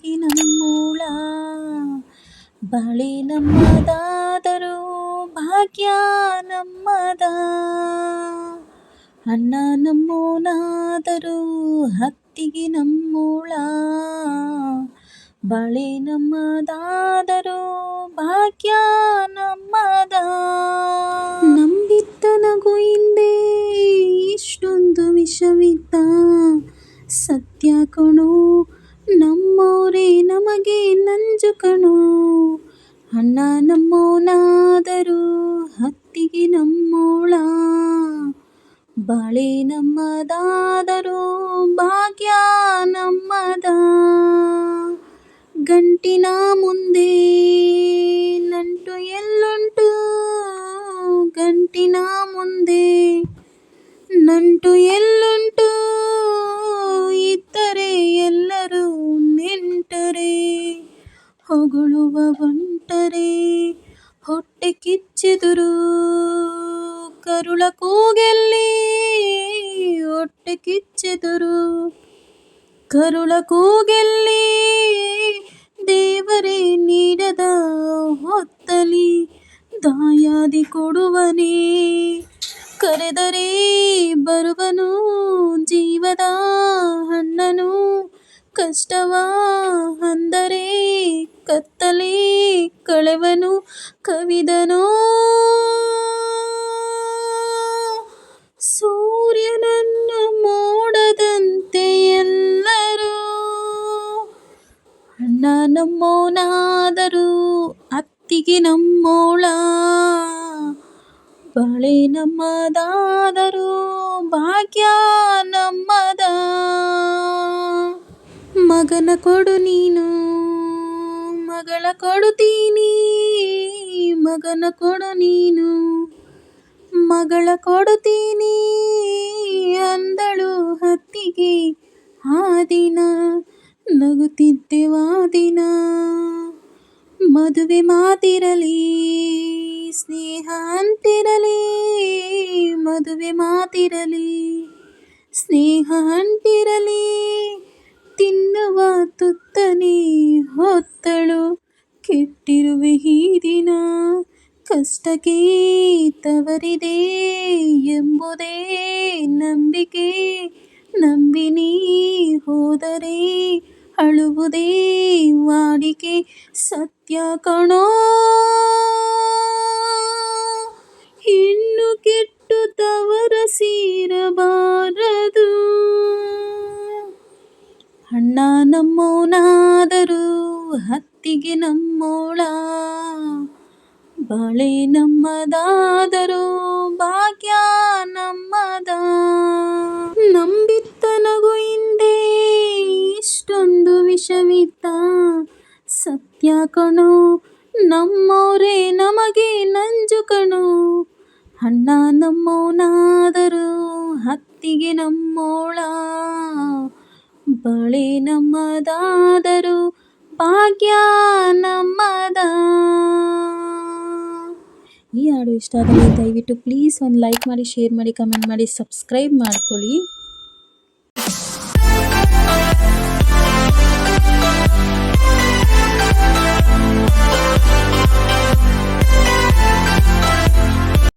ಹತ್ತಿಗೆ ನಮ್ಮೂಳ ಬಾಳೆ ನಮ್ಮದಾದರೂ ಭಾಗ್ಯ ನಮ್ಮದ. ಅಣ್ಣ ನಮ್ಮೋನಾದರೂ ಹತ್ತಿಗೆ ನಮ್ಮೂಳ ಬಾಳೆ ನಮ್ಮದಾದರೂ ಭಾಗ್ಯ ನಮ್ಮದ. ನಂಬಿತ್ತ ನಗು ಹಿಂದೆ ಇಷ್ಟೊಂದು ವಿಷವಿದ್ದ ಸತ್ಯ ಕಣೋ, ನಮ್ಮೋರೇ ನಮಗೆ ನಂಜು ಕಣೋ. ಅಣ್ಣ ನಮ್ಮೋನಾದರೂ ಹತ್ತಿಗೆ ನಮ್ಮೋಳ ಬಾಳೆ ನಮ್ಮದಾದರೂ ಭಾಗ್ಯ ನಮ್ಮದ. ಗಂಟಿನ ಮುಂದೆ ನಂಟು ಎಲ್ಲುಂಟು, ಗಂಟಿನ ಮುಂದೆ ನಂಟು ಎಲ್ಲುಂಟು, ಇದ್ದರೆ ಎಲ್ಲರೂ ನೆಂಟರೆ, ಹೊಗಳುವ ಒಂಟರೆ ಹೊಟ್ಟೆ ಕಿಚ್ಚೆದುರು, ಕರುಳ ಕೂಗೆಲ್ಲಿ ಹೊಟ್ಟೆ ಕಿಚ್ಚೆದುರು, ಕರುಳ ಕೂಗೆಲ್ಲಿ ದೇವರೇ ನೀಡದ ಹೊತ್ತಲಿ ದಾಯಾದಿ ಕೊಡುವನೇ. ಕರೆದರೆ ಬರುವನು ಜೀವದ ಅಣ್ಣನು, ಕಷ್ಟವ ಅಂದರೆ ಕತ್ತಲೆ ಕಳೆವನು ಕವಿದನೋ. ಸೂರ್ಯನನ್ನು ಮೋಡದಂತೆ ಎಲ್ಲರೂ, ಅಣ್ಣ ನಮ್ಮೋನಾದರೂ ಅತ್ತಿಗೆ ನಮ್ಮೋಳ ಬಾಳೆ ನಮ್ಮದಾದರೂ ಭಾಗ್ಯ ನಮ್ಮದ. ಮಗನ ಕೊಡು ನೀನು ಮಗಳ ಕೊಡುತ್ತೀನಿ, ಮಗನ ಕೊಡು ನೀನು ಮಗಳ ಕೊಡುತ್ತೀನಿ ಅಂದಳು ಹತ್ತಿಗೆ ಆ ದಿನ. ನಗುತ್ತಿದ್ದೆವಾ ದಿನ, ಮದುವೆ ಮಾತಿರಲಿ ಸ್ನೇಹ ಅಂತಿರಲಿ, ಮದುವೆ ಮಾತಿರಲಿ ಸ್ನೇಹ ಅಂಟಿರಲಿ. ತಿನ್ನುವ ತುತ್ತನೇ ಹೊತ್ತಳು ಕೆಟ್ಟಿರುವೆ ಈ ದಿನ, ಕಷ್ಟಕ್ಕೆ ತವರಿದೆ ಎಂಬುದೇ ನಂಬಿಕೆ. ನಂಬಿನಿ ಹೋದರೆ ಅಳುವುದೇ ವಾಡಿಕೆ, ಸತ್ಯ ಕಣೋ. ಹೆಣ್ಣು ಕೆಟ್ಟು ತವರ ಸೇರಬಾರದು, ಅಣ್ಣ ನಮ್ಮೋನಾದರೂ ಹತ್ತಿಗೆ ನಮ್ಮೋಳ ಬಾಳೆ ನಮ್ಮದಾದರೂ ಭಾಗ್ಯ ನಮ್ಮದ. ನಂಬಿತ್ತ ನಗು ಹಿಂದೆ ಇಷ್ಟೊಂದು ವಿಷವಿದ್ದ ಸತ್ಯ ಕಣೋ, ನಮ್ಮೋರೇ ನಮಗೆ ನಂಜು ಕಣೋ. ಅಣ್ಣ ನಮ್ಮೋನಾದರೂ ಹತ್ತಿಗೆ ನಮ್ಮೋಳ ಬಾಳೆ ನಮ್ಮದಾದರೂ ಭಾಗ್ಯ ನಮ್ಮದ. ಈ ಹಾಡು ಇಷ್ಟ ಆದರೆ ದಯವಿಟ್ಟು ಪ್ಲೀಸ್ ಒಂದು ಲೈಕ್ ಮಾಡಿ, ಶೇರ್ ಮಾಡಿ, ಕಮೆಂಟ್ ಮಾಡಿ, ಸಬ್ಸ್ಕ್ರೈಬ್ ಮಾಡ್ಕೊಳ್ಳಿ.